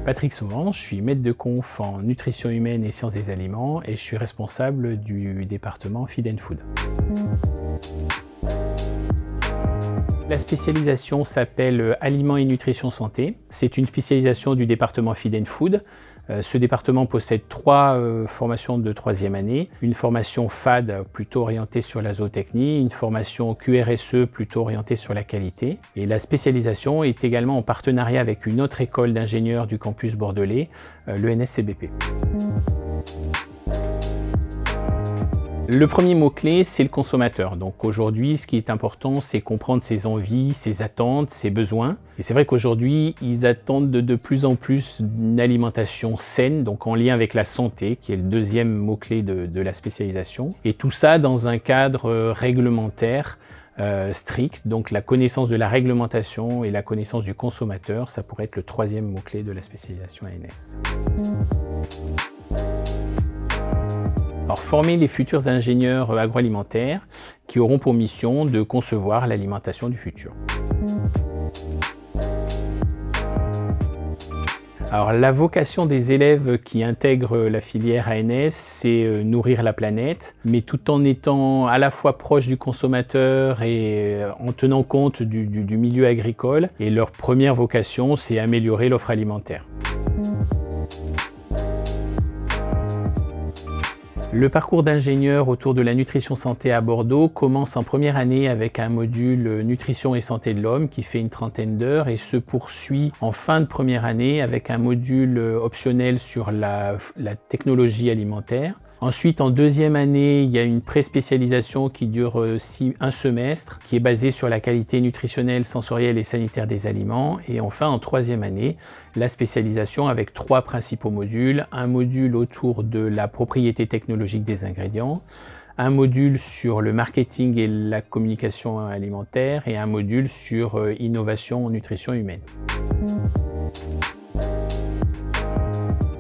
Patrick Sauvant, je suis maître de conf en nutrition humaine et sciences des aliments et je suis responsable du département Feed and Food. La spécialisation s'appelle Aliments et Nutrition Santé. C'est une spécialisation du département Feed and Food. Ce département possède 3 formations de 3e année, une formation FAD plutôt orientée sur la zootechnie, une formation QRSE plutôt orientée sur la qualité. Et la spécialisation est également en partenariat avec une autre école d'ingénieurs du campus bordelais, l'ENSCBP. Le premier mot-clé, c'est le consommateur. Donc aujourd'hui, ce qui est important, c'est comprendre ses envies, ses attentes, ses besoins. Et c'est vrai qu'aujourd'hui, ils attendent de plus en plus une alimentation saine, donc en lien avec la santé, qui est le deuxième mot-clé de la spécialisation. Et tout ça dans un cadre réglementaire strict. Donc la connaissance de la réglementation et la connaissance du consommateur, ça pourrait être le troisième mot-clé de la spécialisation ANS. Alors, former les futurs ingénieurs agroalimentaires qui auront pour mission de concevoir l'alimentation du futur. Alors, la vocation des élèves qui intègrent la filière ANS, c'est nourrir la planète, mais tout en étant à la fois proche du consommateur et en tenant compte du milieu agricole. Et leur première vocation, c'est améliorer l'offre alimentaire. Le parcours d'ingénieur autour de la nutrition santé à Bordeaux commence en première année avec un module nutrition et santé de l'homme qui fait une trentaine d'heures et se poursuit en fin de première année avec un module optionnel sur la technologie alimentaire. Ensuite, en deuxième année, il y a une pré-spécialisation qui dure un semestre, qui est basée sur la qualité nutritionnelle, sensorielle et sanitaire des aliments. Et enfin, en troisième année, la spécialisation avec 3 principaux modules. Un module autour de la propriété technologique des ingrédients, un module sur le marketing et la communication alimentaire et un module sur innovation en nutrition humaine.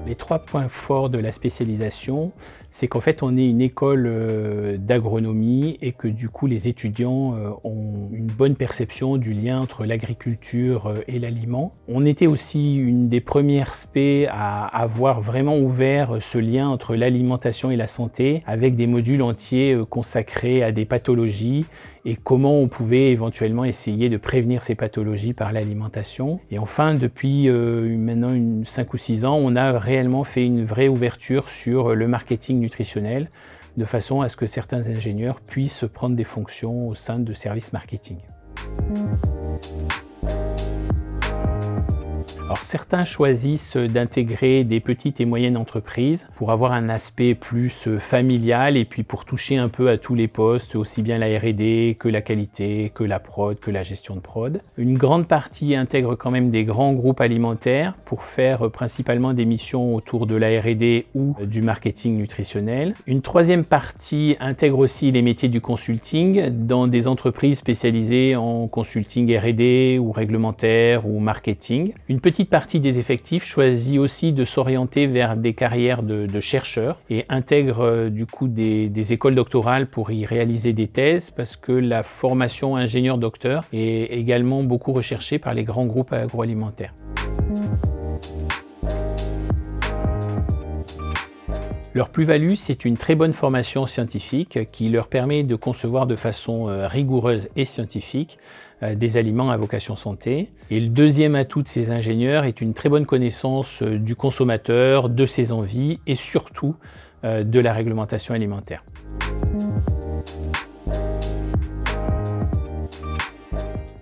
Les 3 points forts de la spécialisation, c'est qu'en fait on est une école d'agronomie et que du coup les étudiants ont une bonne perception du lien entre l'agriculture et l'aliment. On était aussi une des premières spé à avoir vraiment ouvert ce lien entre l'alimentation et la santé avec des modules entiers consacrés à des pathologies et comment on pouvait éventuellement essayer de prévenir ces pathologies par l'alimentation. Et enfin, depuis maintenant 5 ou 6 ans, on a réellement fait une vraie ouverture sur le marketing nutritionnel, de façon à ce que certains ingénieurs puissent prendre des fonctions au sein de services marketing. Alors certains choisissent d'intégrer des petites et moyennes entreprises pour avoir un aspect plus familial et puis pour toucher un peu à tous les postes, aussi bien la R&D que la qualité, que la prod, que la gestion de prod. Une grande partie intègre quand même des grands groupes alimentaires pour faire principalement des missions autour de la R&D ou du marketing nutritionnel. Une troisième partie intègre aussi les métiers du consulting dans des entreprises spécialisées en consulting R&D ou réglementaire ou marketing. Une petite partie des effectifs choisit aussi de s'orienter vers des carrières de chercheurs et intègre du coup des écoles doctorales pour y réaliser des thèses parce que la formation ingénieur-docteur est également beaucoup recherchée par les grands groupes agroalimentaires. Leur plus-value, c'est une très bonne formation scientifique qui leur permet de concevoir de façon rigoureuse et scientifique des aliments à vocation santé. Et le deuxième atout de ces ingénieurs est une très bonne connaissance du consommateur, de ses envies et surtout de la réglementation alimentaire.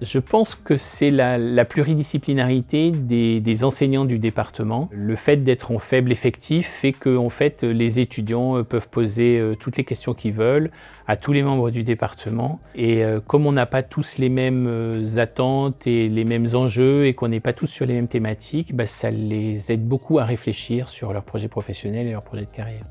Je pense que c'est la pluridisciplinarité des enseignants du département. Le fait d'être en faible effectif fait que en fait, les étudiants peuvent poser toutes les questions qu'ils veulent à tous les membres du département. Et comme on n'a pas tous les mêmes attentes et les mêmes enjeux et qu'on n'est pas tous sur les mêmes thématiques, ça les aide beaucoup à réfléchir sur leur projet professionnel et leur projet de carrière.